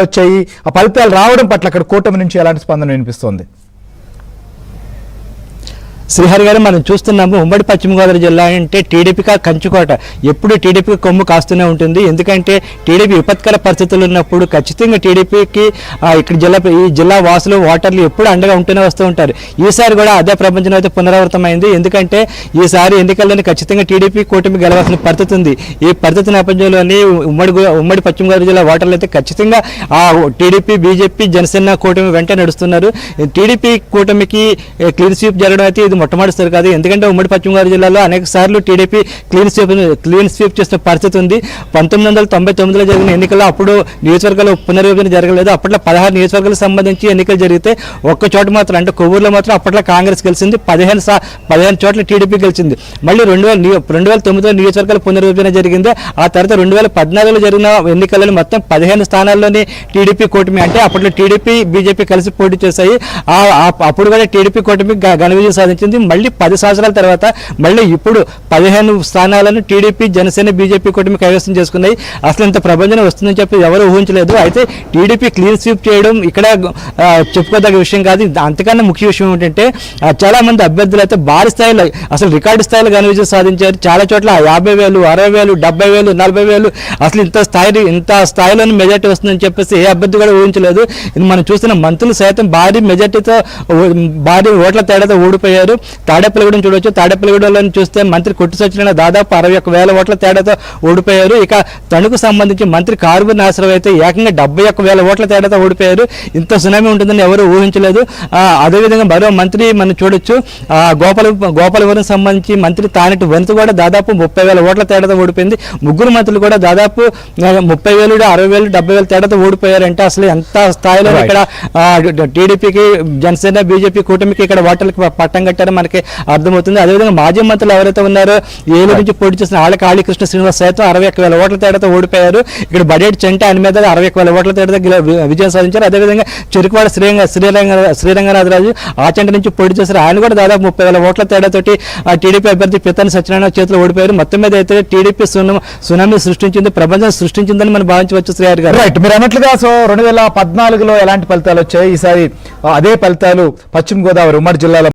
వచ్చాయి. ఆ ఫలితాలు రావడం పట్ల అక్కడ కూటమి నుంచి ఎలాంటి స్పందన వినిపిస్తోంది? శ్రీహరి గారు, మనం చూస్తున్నాము ఉమ్మడి పశ్చిమ గోదావరి జిల్లా అంటే టీడీపీగా కంచుకోట. ఎప్పుడు టీడీపీకి కొమ్ము కాస్తూనే ఉంటుంది. ఎందుకంటే టీడీపీ విపత్కర పరిస్థితులు ఉన్నప్పుడు ఖచ్చితంగా టీడీపీకి ఇక్కడ ఈ జిల్లా వాసులు ఓటర్లు ఎప్పుడు అండగా ఉంటూనే వస్తూ ఉంటారు. ఈసారి కూడా అదే ప్రపంచం అయితే పునరావృతమైంది. ఎందుకంటే ఈసారి ఎన్నికల్లోని ఖచ్చితంగా టీడీపీ కూటమి గెలవాల్సిన పరిస్థితి ఉంది. ఈ పరిస్థితి నేపథ్యంలోని ఉమ్మడి పశ్చిమ గోదావరి జిల్లా ఓటర్లు అయితే ఖచ్చితంగా ఆ టీడీపీ, బీజేపీ, జనసేన కూటమి వెంట నడుస్తున్నారు. టీడీపీ కూటమికి క్లీన్ స్వీప్ జరగడం అయితే ఇది మొట్టమొదటిసారి కాదు. ఎందుకంటే ఉమ్మడి పశ్చిమ గోదావరి జిల్లాలో అనేక సార్లు టీడీపీ క్లీన్ స్వీప్ చేసిన పరిస్థితి ఉంది. 1999లో జరిగిన ఎన్నికల్లో అప్పుడు నియోజకవర్గాలు పునర్విభజన జరగలేదు. అప్పట్లో 16 నియోజకవర్గాలకు సంబంధించి ఎన్నికలు జరిగితే ఒక్క చోట మాత్రం అంటే కొవ్వూరులో మాత్రం అప్పట్లో కాంగ్రెస్ గెలిచింది. 15 చోట్ల టీడీపీ గెలిచింది. మళ్ళీ 2009లో నియోజకవర్గాల పునర్విభజన జరిగింది. ఆ తర్వాత 2014లో జరిగిన ఎన్నికల్లో మొత్తం 15 స్థానాల్లోని టీడీపీ కూటమి అంటే అప్పట్లో టీడీపీ, బీజేపీ కలిసి పోటీ చేశాయి. అప్పుడు కూడా టీడీపీ కూటమి ఘన విజయం సాధించింది. మళ్ళీ 10 సంవత్సరాల తర్వాత మళ్ళీ ఇప్పుడు 15 స్థానాలను టీడీపీ, జనసేన, బీజేపీ కూటమి కైవసం చేసుకున్నాయి. అసలు ఇంత ప్రభంజనం వస్తుందని చెప్పి ఎవరు ఊహించలేదు. అయితే టీడీపీ క్లీన్ స్వీప్ చేయడం ఇక్కడ చెప్పుకోదగ్గ విషయం కాదు. అంతకన్నా ముఖ్య విషయం ఏంటంటే చాలా మంది అభ్యర్థులు అయితే భారీ స్థాయిలో అసలు రికార్డు స్థాయిలో ఘన విజయం సాధించారు. చాలా చోట్ల 50,000, 60,000, 70,000, 40,000 అసలు ఇంత స్థాయిలోని మెజార్టీ వస్తుందని చెప్పేసి ఏ అభ్యర్థి కూడా ఊహించలేదు. మనం చూస్తున్న మంత్రులు సైతం భారీ మెజార్టీతో, భారీ ఓట్ల తేడాతో ఓడిపోయారు. తాడేపల్లిగూడెం చూడవచ్చు. తాడేపల్లిగూడెంలో చూస్తే మంత్రి కొట్టు సత్యనారాయణ దాదాపు 61,000 ఓట్ల తేడాతో ఓడిపోయారు. ఇక తణుకు సంబంధించి మంత్రి కారుమూరి నాగేశ్వరరావు అయితే ఏకంగా 71,000 ఓట్ల తేడాతో ఓడిపోయారు. ఇంత సునామీ ఉంటుందని ఎవరు ఊహించలేదు. అదేవిధంగా మరో మంత్రి మనం చూడొచ్చు. గోపాలవరం సంబంధించి మంత్రి తానేటి వనిత కూడా దాదాపు 30,000 ఓట్ల తేడాతో ఓడిపోయింది. ముగ్గురు మంత్రులు కూడా దాదాపు 30,000, 60,000, 70,000 తేడాతో ఓడిపోయారంటే అసలు ఎంత స్థాయిలో ఇక్కడ టీడీపీకి, జనసేన, బీజేపీ కూటమికి ఇక్కడ ఓటర్లకు పట్టం కట్టారో మనకి అర్థమవుతుంది. అదేవిధంగా మాజీ మంత్రులు ఎవరైతే ఉన్నారో ఏలూరు నుంచి పోటీ చేసిన కాళీకృష్ణ శ్రీనివాస్ సైతం 61,000 ఓట్ల తేడాతో ఓడిపోయారు. ఇక్కడ బడేటి చెంటే ఆయన మీద 61,000 ఓట్ల తేడాతో విజయం సాధించారు. అదేవిధంగా చెరుకువాడ శ్రీరంగనాథరాజు ఆచంట నుంచి పోటీ చేశారు. ఆయన కూడా దాదాపు 30,000 ఓట్ల తేడాతోటి టీడీపీ అభ్యర్థి పితాని సత్యనారాయణ చేతిలో ఓడిపోయారు. మొత్తం మీద అయితే టీడీపీ సునామీ సృష్టించింది, ప్రపంచం సృష్టించిందని మనం భావించవచ్చు. శ్రీహరి గారు, రైట్. మీరు అన్నట్లుగా 2014లో ఎలాంటి ఫలితాలు వచ్చాయి, ఈసారి అదే ఫలితాలు పశ్చిమ గోదావరి ఉమ్మడి జిల్లాలో